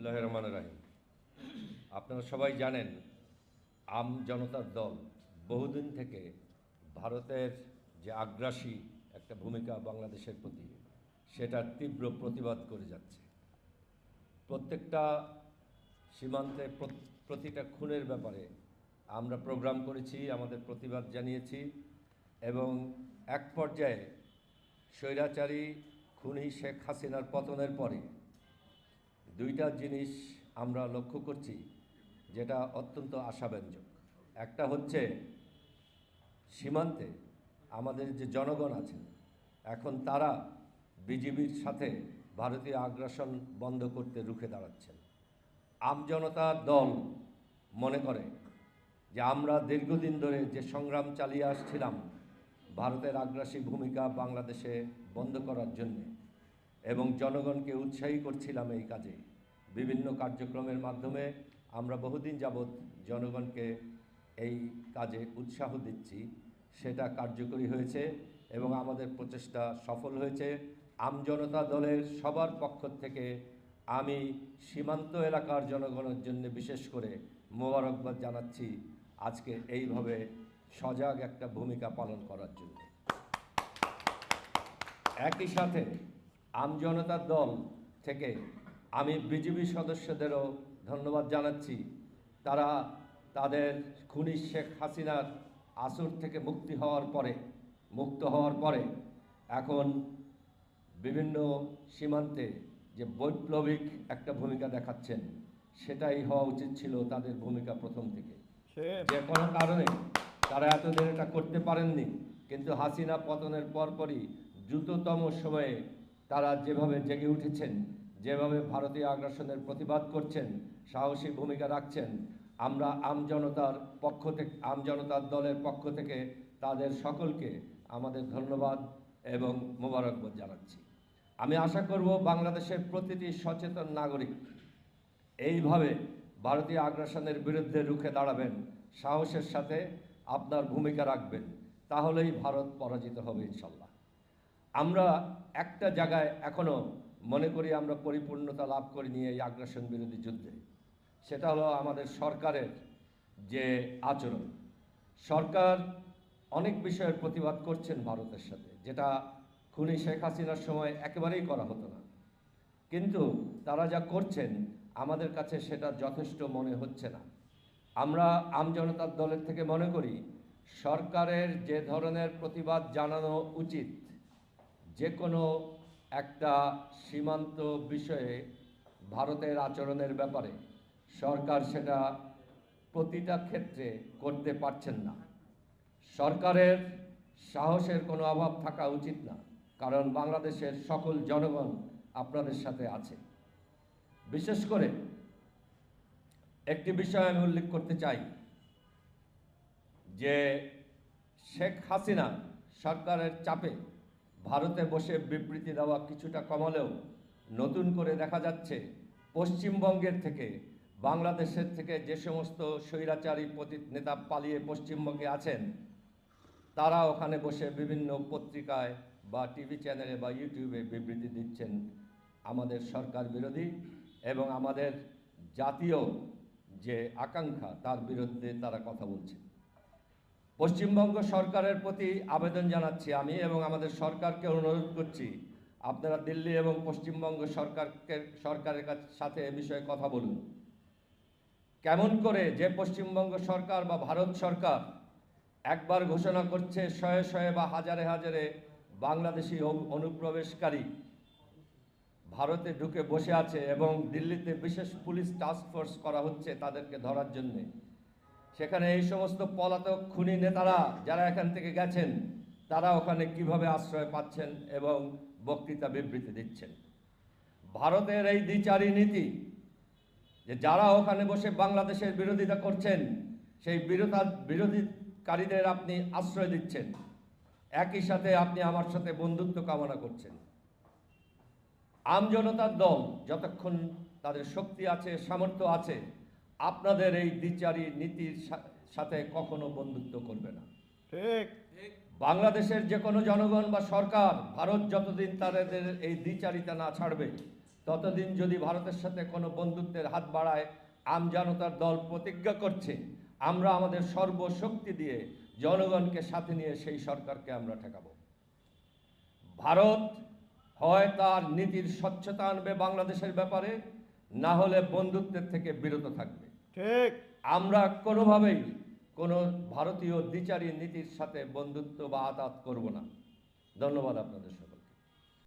বিসমিল্লাহির রহমানির রহিম। আপনারা সবাই জানেন আম জনতার দল বহুদিন থেকে ভারতের যে আগ্রাসী একটা ভূমিকা বাংলাদেশের প্রতি সেটার তীব্র প্রতিবাদ করে যাচ্ছে। প্রত্যেকটা সীমান্তে প্রতিটা খুনের ব্যাপারে আমরা প্রোগ্রাম করেছি, আমাদের প্রতিবাদ জানিয়েছি এবং এক পর্যায়ে স্বৈরাচারী খুনি শেখ হাসিনার পতনের পরে দুইটা জিনিস আমরা লক্ষ্য করছি যেটা অত্যন্ত আশাব্যঞ্জক। একটা হচ্ছে সীমান্তে আমাদের যে জনগণ আছেন এখন তারা বিজিবির সাথে ভারতীয় আগ্রাসন বন্ধ করতে রুখে দাঁড়াচ্ছেন। আমজনতার দল মনে করে যে আমরা দীর্ঘদিন ধরে যে সংগ্রাম চালিয়ে আসছিলাম ভারতের আগ্রাসী ভূমিকা বাংলাদেশে বন্ধ করার জন্যে এবং জনগণকে উৎসাহী করছিলাম এই কাজে। বিভিন্ন কার্যক্রমের মাধ্যমে আমরা বহুদিন যাবৎ জনগণকে এই কাজে উৎসাহ দিচ্ছি, সেটা কার্যকরী হয়েছে এবং আমাদের প্রচেষ্টা সফল হয়েছে। আমজনতা দলের সবার পক্ষ থেকে আমি সীমান্ত এলাকার জনগণের জন্য বিশেষ করে মোবারকবাদ জানাচ্ছি আজকে এইভাবে সজাগ একটা ভূমিকা পালন করার জন্য। একই সাথে আমজনতার দল থেকে আমি বিজিবি সদস্যদেরও ধন্যবাদ জানাচ্ছি। তারা তাদের খুনি শেখ হাসিনার আসর থেকে মুক্ত হওয়ার পরে এখন বিভিন্ন সীমান্তে যে বৈপ্লবিক একটা ভূমিকা দেখাচ্ছেন, সেটাই হওয়া উচিত ছিল তাদের ভূমিকা প্রথম থেকে। যে কোনো কারণে তারা এতদিন এটা করতে পারেননি, কিন্তু হাসিনা পতনের পরপরই দ্রুততম সময়ে তারা যেভাবে জেগে উঠেছেন, যেভাবে ভারতীয় আগ্রাসনের প্রতিবাদ করছেন, সাহসী ভূমিকা রাখছেন, আমরা আমজনতার দলের পক্ষ থেকে তাদের সকলকে আমাদের ধন্যবাদ এবং মোবারকবাদ জানাচ্ছি। আমি আশা করব বাংলাদেশের প্রতিটি সচেতন নাগরিক এইভাবে ভারতীয় আগ্রাসনের বিরুদ্ধে রুখে দাঁড়াবেন, সাহসের সাথে আপনার ভূমিকা রাখবেন, তাহলেই ভারত পরাজিত হবে ইনশাল্লাহ। আমরা একটা জায়গায় এখনও মনে করি আমরা পরিপূর্ণতা লাভ করিনি এই আগ্রাসন বিরোধী যুদ্ধে, সেটা হলো আমাদের সরকারের যে আচরণ। সরকার অনেক বিষয়ের প্রতিবাদ করছেন ভারতের সাথে, যেটা খুনি শেখ হাসিনার সময় একেবারেই করা হতো না, কিন্তু তারা যা করছেন আমাদের কাছে সেটা যথেষ্ট মনে হচ্ছে না। আমরা আমজনতার দলের থেকে মনে করি সরকারের যে ধরনের প্রতিবাদ জানানো উচিত যে কোনো একটা সীমান্ত বিষয়ে ভারতের আচরণের ব্যাপারে, সরকার সেটা প্রতিটা ক্ষেত্রে করতে পারছেন না। সরকারের সাহসের কোনো অভাব থাকা উচিত না, কারণ বাংলাদেশের সকল জনগণ আপনাদের সাথে আছে। বিশেষ করে একটি বিষয় আমি উল্লেখ করতে চাই যে শেখ হাসিনা সরকারের চাপে ভারতে বসে বিবৃতি দেওয়া কিছুটা কমালেও নতুন করে দেখা যাচ্ছে পশ্চিমবঙ্গের থেকে, বাংলাদেশের থেকে যে সমস্ত স্বৈরাচারী নেতা পালিয়ে পশ্চিমবঙ্গে আছেন তারা ওখানে বসে বিভিন্ন পত্রিকায় বা টিভি চ্যানেলে বা ইউটিউবে বিবৃতি দিচ্ছেন আমাদের সরকার বিরোধী এবং আমাদের জাতীয় যে আকাঙ্ক্ষা তার বিরুদ্ধে তারা কথা বলছেন। পশ্চিমবঙ্গ সরকারের প্রতি আবেদন জানাচ্ছি আমি এবং আমাদের সরকারকে অনুরোধ করছি, আপনারা দিল্লি এবং পশ্চিমবঙ্গ সরকারের সাথে এ বিষয়ে কথা বলুন। কেমন করে যে পশ্চিমবঙ্গ সরকার বা ভারত সরকার একবার ঘোষণা করছে শয়ে শয়ে বা হাজারে হাজারে বাংলাদেশি অনুপ্রবেশকারী ভারতে ঢুকে বসে আছে এবং দিল্লিতে বিশেষ পুলিশ টাস্ক ফোর্স করা হচ্ছে তাদেরকে ধরার জন্যে, সেখানে এই সমস্ত পলাতক খুনি নেতারা যারা এখান থেকে গেছেন তারা ওখানে কিভাবে আশ্রয় পাচ্ছেন এবং বক্তৃতা বিবৃতি দিচ্ছেন। ভারতের এই দ্বিচারী নীতি যে যারা ওখানে বসে বাংলাদেশের বিরোধিতা করছেন সেই বিরোধীকারীদের আপনি আশ্রয় দিচ্ছেন, একই সাথে আপনি আমার সাথে বন্ধুত্ব কামনা করছেন। আমজনতার দল যতক্ষণ তাদের শক্তি আছে, সামর্থ্য আছে, আপনাদের এই দ্বিচারী নীতির সাথে কখনো বন্ধুত্ব করবে না। ঠিক। বাংলাদেশের যে কোনো জনগণ বা সরকার ভারত যতদিন তাদের এই দ্বিচারিতা না ছাড়বে ততদিন যদি ভারতের সাথে কোনো বন্ধুত্বের হাত বাড়ায়, আমজনতার দল প্রতিজ্ঞা করছে আমরা আমাদের সর্বশক্তি দিয়ে জনগণকে সাথে নিয়ে সেই সরকারকে আমরা ঠেকাবো। ভারত হয় তার নীতির স্বচ্ছতা আনবে বাংলাদেশের ব্যাপারে, না হলে বন্ধুত্বের থেকে বিরত থাকবে। ঠিক। আমরা কোনোভাবেই কোনো ভারতীয় দ্বিচারী নীতির সাথে বন্ধুত্ব বা আতাত করব না। ধন্যবাদ আপনাদের সবাই।